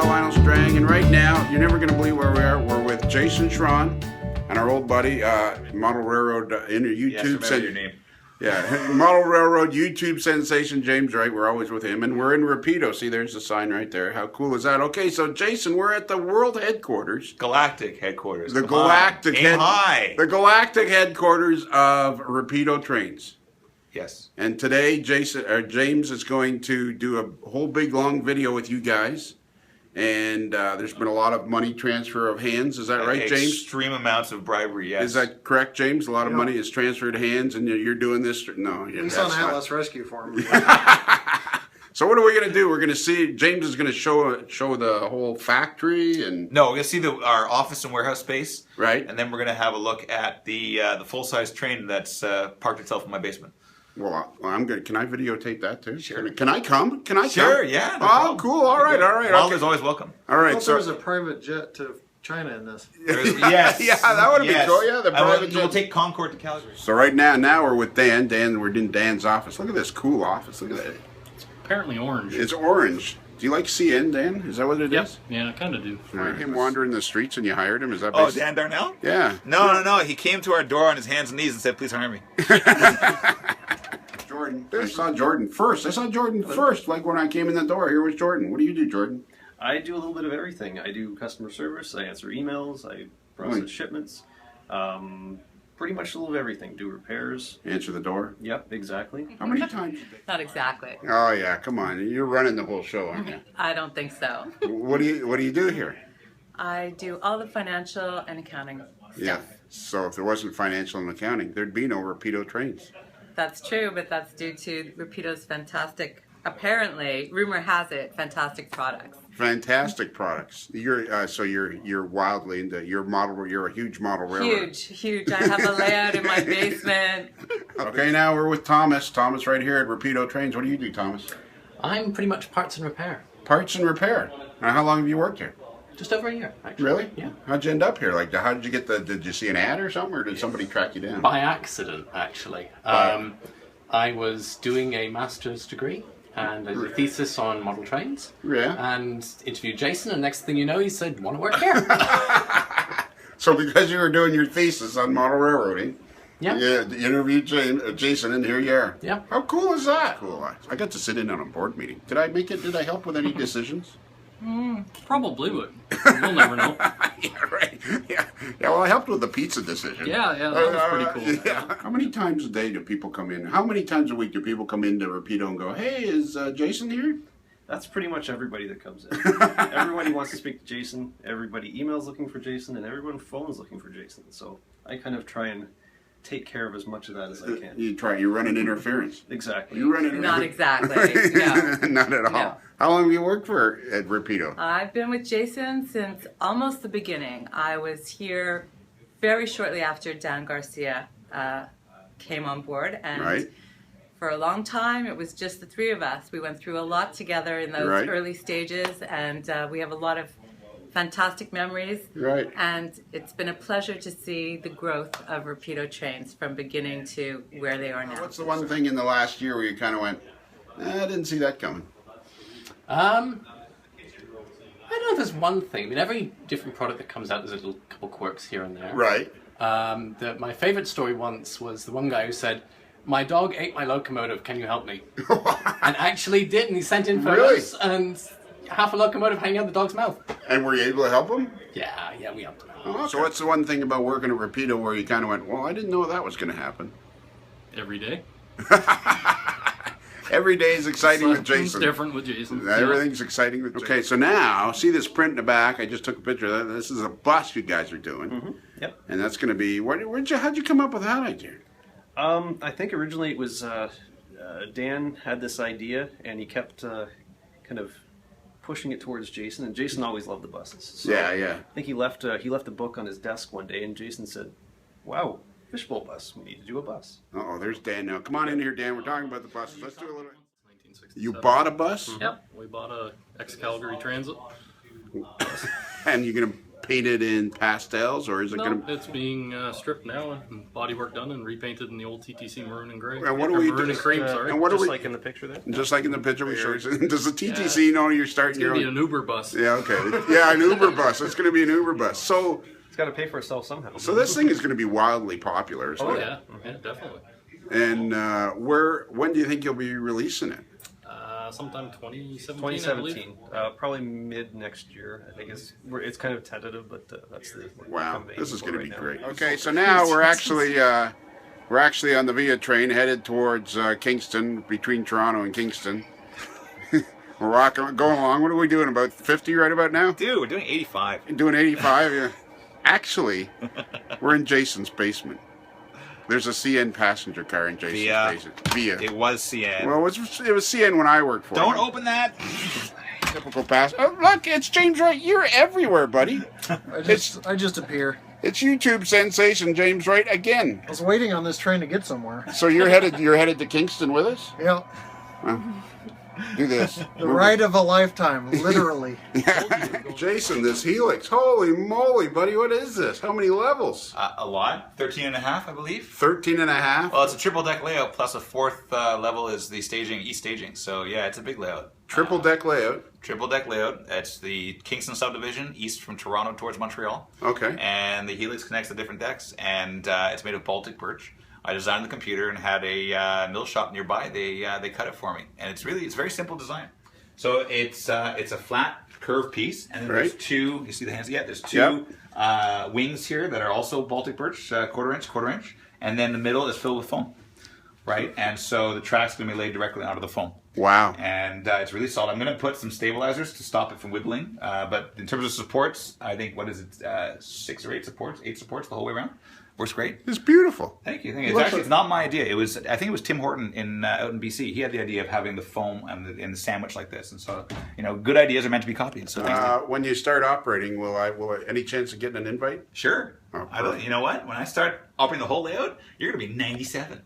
Lionel Strang, and right now, you're never going to believe where we are. We're with Jason Shron and our old buddy, Model Railroad YouTube. Yes, your name. Yeah, Model Railroad YouTube sensation, James Wright. We're always with him, and we're in Rapido. See, there's the sign right there. How cool is that? Okay, so Jason, we're at the world headquaters. Galactic headquarters. The galactic the galactic headquarters of Rapido Trains. Yes. And today, James is going to do a whole big long video with you guys. And there's been a lot of money transfer of hands. Is that right, James? Extreme amounts of bribery, yes. Is that correct, James? A lot of money is transferred hands, and you're doing this? No. He's on Atlas Rescue for him. So what are we going to do? We're going to see, James is going to show the whole factory and... No, we're going to see our office and warehouse space. Right. And then we're going to have a look at the full-size train that's parked itself in my basement. Well, I'm good. Can I videotape that too? Sure. Can I come? Can I Sure, come? yeah. No oh, problem. cool. All right. Walter's always welcome. All right. So there's a private jet to China in this. Yes. Yeah, that would be cool. Yeah, the private jet. We'll take Concorde to Calgary. So right now we're with Dan. We're in Dan's office. Look at this cool office. Look at that. It's apparently orange. It's orange. Do you like CN, Dan? Is that what it is? Yeah, I kind of do. Him wandering the streets and you hired him? Is that Oh, Dan Darnell? Yeah. No. He came to our door on his hands and knees and said, please hire me. Jordan. I saw Jordan first. Like when I came in the door, here was Jordan. What do you do, Jordan? I do a little bit of everything. I do customer service, I answer emails, I process shipments, pretty much a little of everything. Do repairs. Answer the door? Yep, exactly. How many times? Not exactly. Oh yeah, come on. You're running the whole show, aren't you? I don't think so. What do you do here? I do all the financial and accounting stuff. Yeah. So if there wasn't financial and accounting, there'd be no Rapido Trains. That's true, but that's due to Rapido's fantastic, apparently, rumor has it, fantastic products. Fantastic products. You're wildly into your model. You're a huge model railroad. Huge. I have a layout in my basement. Okay, now we're with Thomas. Thomas, right here at Rapido Trains. What do you do, Thomas? I'm pretty much parts and repair. Parts and repair. Now, how long have you worked here? Just over a year, actually. Really? Yeah. How'd you end up here? Like, how did you get did you see an ad or something, or did somebody track you down? By accident, actually. I was doing a master's degree and a thesis on model trains. Yeah. And interviewed Jason, and next thing you know, he said, want to work here? So because you were doing your thesis on model railroading, Yeah. you interviewed Jason, and here you are. Yeah. How cool is that? Cool. I got to sit in on a board meeting. Did I make it? Did I help with any decisions? Probably would. We'll never know. Yeah, right. Yeah. Well, I helped with the pizza decision. Yeah, that was pretty cool. Yeah. How many times a day do people come in? How many times a week do people come into Rapido and go, hey, is Jason here? That's pretty much everybody that comes in. Everybody wants to speak to Jason, everybody emails looking for Jason, and everyone phones looking for Jason. So I kind of try and take care of as much of that as I can. You run an interference. Exactly. You run an Not interference. exactly. No. Not at all. No. How long have you worked at Rapido? I've been with Jason since almost the beginning. I was here very shortly after Dan Garcia came on board, and for a long time it was just the three of us. We went through a lot together in those early stages, and we have a lot of fantastic memories. Right. And it's been a pleasure to see the growth of Rapido Trains from beginning to where they are now. What's the one thing in the last year where you kind of went, I didn't see that coming? I don't know if there's one thing. I mean, every different product that comes out, there's a little couple quirks here and there. Right. My favorite story once was the one guy who said, my dog ate my locomotive, can you help me? And actually did, and he sent in photos, and half a locomotive hanging out the dog's mouth. And were you able to help him? Yeah, we helped him out. Oh, okay. So what's the one thing about working at Rapido where you kind of went, well, I didn't know that was going to happen? Every day. Every day is exciting with Jason. Different with Jason. Everything's exciting with Jason. Okay, so now, see this print in the back? I just took a picture of that. This is a bus you guys are doing. Mm-hmm. Yep. And that's going to be, how'd you come up with that idea? I think originally it was Dan had this idea, and he kept kind of pushing it towards Jason, and Jason always loved the buses. So yeah. I think he left a book on his desk one day, and Jason said, wow, fishbowl bus, we need to do a bus. Uh-oh, there's Dan now. Come on in here, Dan. We're talking about the buses. Let's do a little... You bought a bus? Yep, we bought a ex-Calgary Transit. And you're going to painted in pastels, or is it No, going to? it's being stripped now and bodywork done and repainted in the old TTC maroon and gray. And what do Or we maroon do? and cream, sorry. And what do Just we? like in the picture there. Just like in the picture we showed. Does the TTC know you're starting It's your gonna be own? an Uber bus. Yeah. Okay. Yeah, an Uber bus. It's going to be an Uber bus. So It's got to pay for itself somehow. so this thing is going to be wildly popular. Isn't Oh it? yeah, definitely. And when do you think you'll be releasing it? Sometime 2017, I believe. 2017, probably mid next year. I think it's kind of tentative, but that's the Wow, kind of this is aim for going to be right great. now. Okay, so now we're actually on the Via train headed towards Kingston, between Toronto and Kingston. We're going along. What are we doing? About 50 right about now? Dude, we're doing 85. Doing 85. Yeah. Actually, we're in Jason's basement. There's a CN passenger car in Jason's basement. Via. It was CN. Well, it was CN when I worked for Don't him. open that. Typical pass. Oh, look, it's James Wright. You're everywhere, buddy. I just appear. It's YouTube sensation James Wright again. I was waiting on this train to get somewhere. So you're headed to Kingston with us? Yeah, Do this. the ride of a lifetime, literally. Jason, this Helix. Holy moly, buddy. What is this? How many levels? A lot. 13 and a half, I believe. 13 and a half. Well, it's a triple deck layout plus a fourth level is the staging, east staging. So yeah, it's a big layout. Triple deck layout. Triple deck layout. It's the Kingston subdivision east from Toronto towards Montreal. Okay. And the Helix connects the different decks, and it's made of Baltic birch. I designed the computer and had a mill shop nearby. They cut it for me, and it's very simple design. So it's a flat curved piece, and then there's Right. two. You see the hands? Yeah, there's two wings here that are also Baltic birch, quarter inch, and then the middle is filled with foam. Right, and so the track's going to be laid directly onto the foam. Wow. And it's really solid. I'm going to put some stabilizers to stop it from wibbling. But in terms of supports, I think, 6 or 8 supports? 8 supports the whole way around. Works great. It's beautiful. Thank you. It's not my idea. I think it was Tim Horton out in BC. He had the idea of having the foam and the sandwich like this. And so, good ideas are meant to be copied. So When you start operating, will I any chance of getting an invite? sure. Oh, You know what? When I start operating the whole layout, you're going to be 97.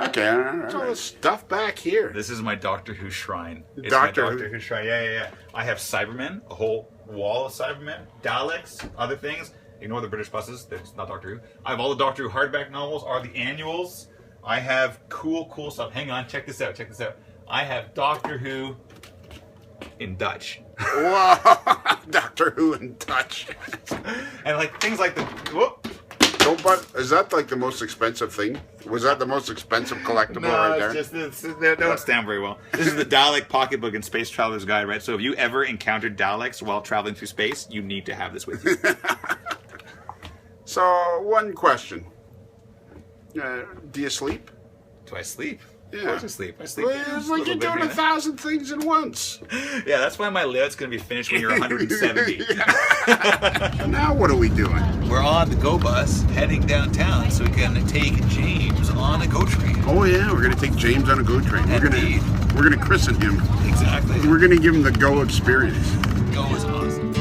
Okay. All right. All this stuff back here. This is my Doctor Who shrine. It's Doctor my Who. Doctor Who shrine. Yeah. I have Cybermen, a whole wall of Cybermen, Daleks, other things. Ignore the British buses. That's not Doctor Who. I have all the Doctor Who hardback novels, are the annuals. I have cool stuff. Hang on, check this out. I have Doctor Who in Dutch. Wow. Doctor Who in Dutch. And things like the... Whoop. Is that like the most expensive thing? Was that the most expensive collectible right there? They don't stand very well. This is the Dalek pocketbook in Space Traveler's Guide, right? So if you ever encountered Daleks while traveling through space, you need to have this with you. So, one question. Do you sleep? Do I sleep? Yeah. Of course I sleep. I sleep. Well, it's like you're doing 1,000 things at once. Yeah, that's why my layout's going to be finished when you're 170. Now what are we doing? We're on the Go Bus heading downtown so we can take James on a Go Train. Oh yeah, we're gonna take James on a Go Train. Indeed. We're gonna christen him. Exactly. We're gonna give him the Go experience. Go is awesome.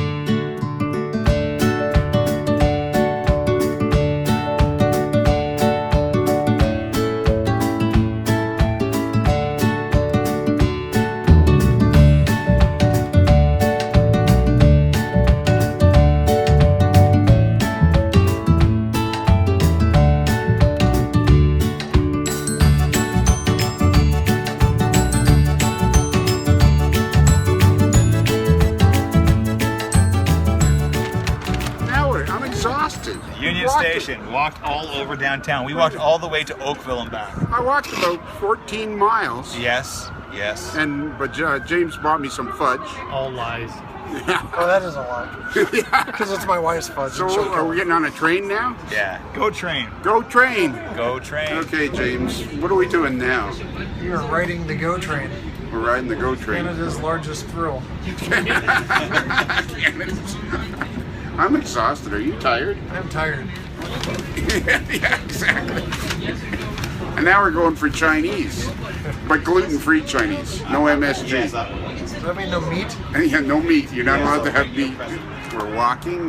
I'm exhausted. Union Station. Walked all over downtown. We walked all the way to Oakville and back. I walked about 14 miles. Yes. But James bought me some fudge. All lies. Oh, that is a lot. Because it's my wife's fudge. So and she'll are we kill getting on a train now? Yeah. Go Train. Go Train. Go Train. Okay, James. What are we doing now? it. You are riding the GO train. We're riding the Go Train. Canada's largest thrill. I'm exhausted. Are you tired? I'm tired. Yeah, exactly. And now we're going for Chinese, but gluten-free Chinese. No MSG. Does that mean no meat? And yeah, no meat. You're not allowed to have meat. We're walking.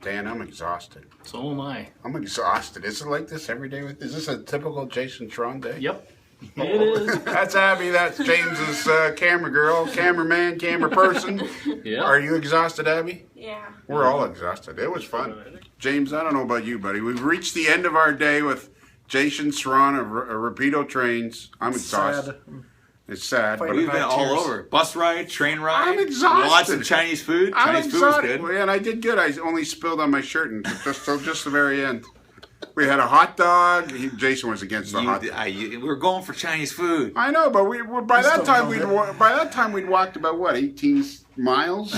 Dan, I'm exhausted. So am I. I'm exhausted. Is it like this every day? Is this a typical Jason Shron day? Yep. It is. That's Abby. That's James's camera girl, cameraman, camera person. Yeah. Are you exhausted, Abby? Yeah. We're all exhausted. It was fun. James, I don't know about you, buddy. We've reached the end of our day with Jason Shron of Rapido Trains. I'm exhausted. It's sad. But We've been all over. Bus ride, train ride. I'm exhausted. Lots of Chinese food. I'm Chinese food was exhausted. good. And I did good. I only spilled on my shirt and just the very end. We had a hot dog. Jason was against the hot dog. We were going for Chinese food. I know, but by that time we'd walked about what, 18 miles.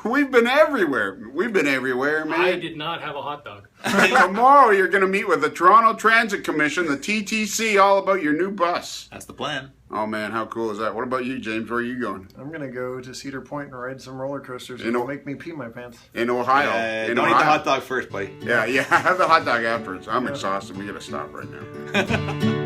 We've been everywhere. Man. I did not have a hot dog. Tomorrow you're going to meet with the Toronto Transit Commission, the TTC, all about your new bus. That's the plan. Oh man, how cool is that? What about you, James? Where are you going? I'm gonna go to Cedar Point and ride some roller coasters. It'll make me pee my pants. In Ohio. Don't eat the hot dog first, buddy. Yeah. Have the hot dog afterwards. I'm exhausted. We got to stop right now.